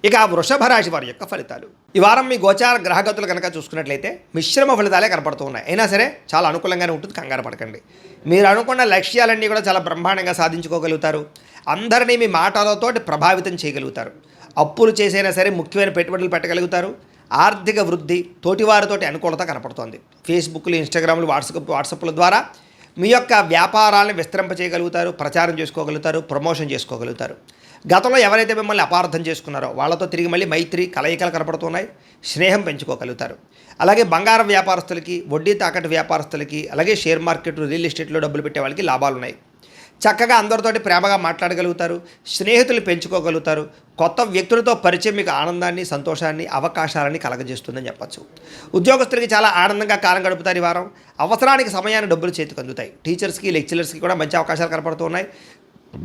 ఇక వృషభ రాశి వారి యొక్క ఫలితాలు ఈ వారం మీ గోచార గ్రహగతులు కనుక చూసుకున్నట్లయితే మిశ్రమ ఫలితాలే కనపడుతూ ఉన్నాయి. అయినా సరే చాలా అనుకూలంగానే ఉంటుంది, కంగారు పడకండి. మీరు అనుకున్న లక్ష్యాలన్నీ కూడా చాలా బ్రహ్మాండంగా సాధించుకోగలుగుతారు. అందరినీ మీ మాటలతోటి ప్రభావితం చేయగలుగుతారు. అప్పులు చేసైనా సరే ముఖ్యమైన పెట్టుబడులు పెట్టగలుగుతారు. ఆర్థిక వృద్ధి, తోటివారితోటి అనుకూలత కనపడుతోంది. ఫేస్బుక్లు, ఇన్స్టాగ్రామ్లు, వాట్సాప్ల ద్వారా మీ యొక్క వ్యాపారాలను విస్తరింపచేయగలుగుతారు, ప్రచారం చేసుకోగలుగుతారు, ప్రమోషన్ చేసుకోగలుగుతారు. గతంలో ఎవరైతే మిమ్మల్ని అపార్థం చేసుకున్నారో వాళ్ళతో తిరిగి మళ్ళీ మైత్రి కలయికలు కనపడుతున్నాయి. స్నేహం పెంచుకోగలుగుతారు. అలాగే బంగారం వ్యాపారస్తులకి, వడ్డీ తాకట్టు వ్యాపారస్తులకి, అలాగే షేర్ మార్కెట్, రియల్ ఎస్టేట్లో డబ్బులు పెట్టే వాళ్ళకి లాభాలు ఉన్నాయి. చక్కగా అందరితోటి ప్రేమగా మాట్లాడగలుగుతారు. స్నేహితులు పెంచుకోగలుగుతారు. కొత్త వ్యక్తులతో పరిచయం మీకు ఆనందాన్ని, సంతోషాన్ని, అవకాశాలని కలగజేస్తుందని చెప్పచ్చు. ఉద్యోగస్తులకి చాలా ఆనందంగా కాలం గడుపుతారు ఈ వారం. అవసరానికి సమయాన్ని డబ్బులు చేతికి అందుతాయి. టీచర్స్కి, లెక్చరర్స్కి కూడా మంచి అవకాశాలు కనపడుతున్నాయి.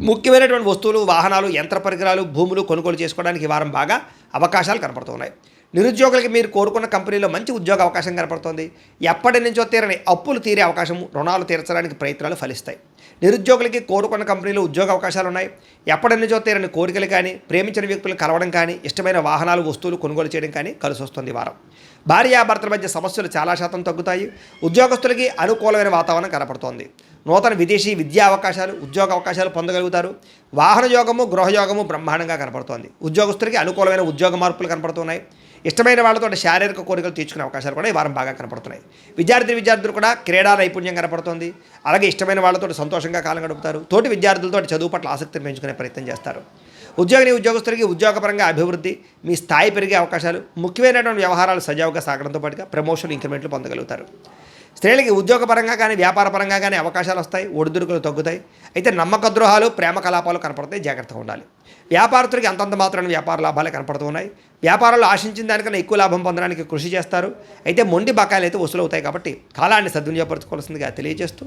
ముఖ్యమైనటువంటి వస్తువులు, వాహనాలు, యంత్ర పరికరాలు, భూములు కొనుగోలు చేసుకోవడానికి ఈ వారం బాగా అవకాశాలు కనపడుతున్నాయి. నిరుద్యోగులకి మీరు కోరుకున్న కంపెనీలో మంచి ఉద్యోగ అవకాశం కనపడుతుంది. ఎప్పటి నుంచో తీరని అప్పులు తీరే అవకాశం, రుణాలు తీర్చడానికి ప్రయత్నాలు ఫలిస్తాయి. నిరుద్యోగులకి కోరుకున్న కంపెనీలో ఉద్యోగ అవకాశాలు ఉన్నాయి. ఎప్పటి నుంచో తీరని కోరికలు కానీ, ప్రేమించిన వ్యక్తులు కలవడం కానీ, ఇష్టమైన వాహనాలు, వస్తువులు కొనుగోలు చేయడం కానీ కలిసి వస్తుంది వారం. భార్యాభర్తల మధ్య సమస్యలు చాలా శాతం తగ్గుతాయి. ఉద్యోగస్తులకి అనుకూలమైన వాతావరణం కనపడుతోంది. నూతన విదేశీ విద్యా అవకాశాలు, ఉద్యోగ అవకాశాలు పొందగలుగుతారు. వాహన యోగము, గృహయోగము బ్రహ్మాండంగా కనపడుతోంది. ఉద్యోగస్తులకి అనుకూలమైన ఉద్యోగ మార్పులు కనపడుతున్నాయి. ఇష్టమైన వాళ్ళతో శారీరక కోరికలు తీర్చుకునే అవకాశాలు కూడా ఈ వారం బాగా కనపడుతున్నాయి. విద్యార్థులు కూడా క్రీడా నైపుణ్యం కనపడుతుంది. అలాగే ఇష్టమైన వాళ్ళతో సంతోషంగా కాలం గడుపుతారు. తోటి విద్యార్థులతో చదువు పట్ల ఆసక్తిని పెంచుకునే ప్రయత్నం చేస్తారు. ఉద్యోగస్తులకి ఉద్యోగపరంగా అభివృద్ధి, మీ స్థాయి పెరిగే అవకాశాలు, ముఖ్యమైనటువంటి వ్యవహారాలు సజావుగా సాగడంతో పాటుగా ప్రమోషన్, ఇంక్రిమెంట్లు పొందగలుగుతారు. స్త్రీలకి ఉద్యోగపరంగా కానీ, వ్యాపారపరంగా కానీ అవకాశాలు వస్తాయి. ఒడిదుడుకులు తగ్గుతాయి. అయితే నమ్మక ద్రోహాలు, ప్రేమ కలాపాలు కనపడతాయి. జాగ్రత్తగా ఉండాలి. వ్యాపారస్తులకి అంతంత మాత్రమే వ్యాపార లాభాలే కనపడుతూ ఉన్నాయి. వ్యాపారాల్లో ఆశించిన దానికన్నా ఎక్కువ లాభం పొందడానికి కృషి చేస్తారు. అయితే మొండి బకాయిలు అయితే వసూలు అవుతాయి కాబట్టి కాలాన్ని సద్వినియోగపరచుకోవాల్సిందిగా తెలియజేస్తూ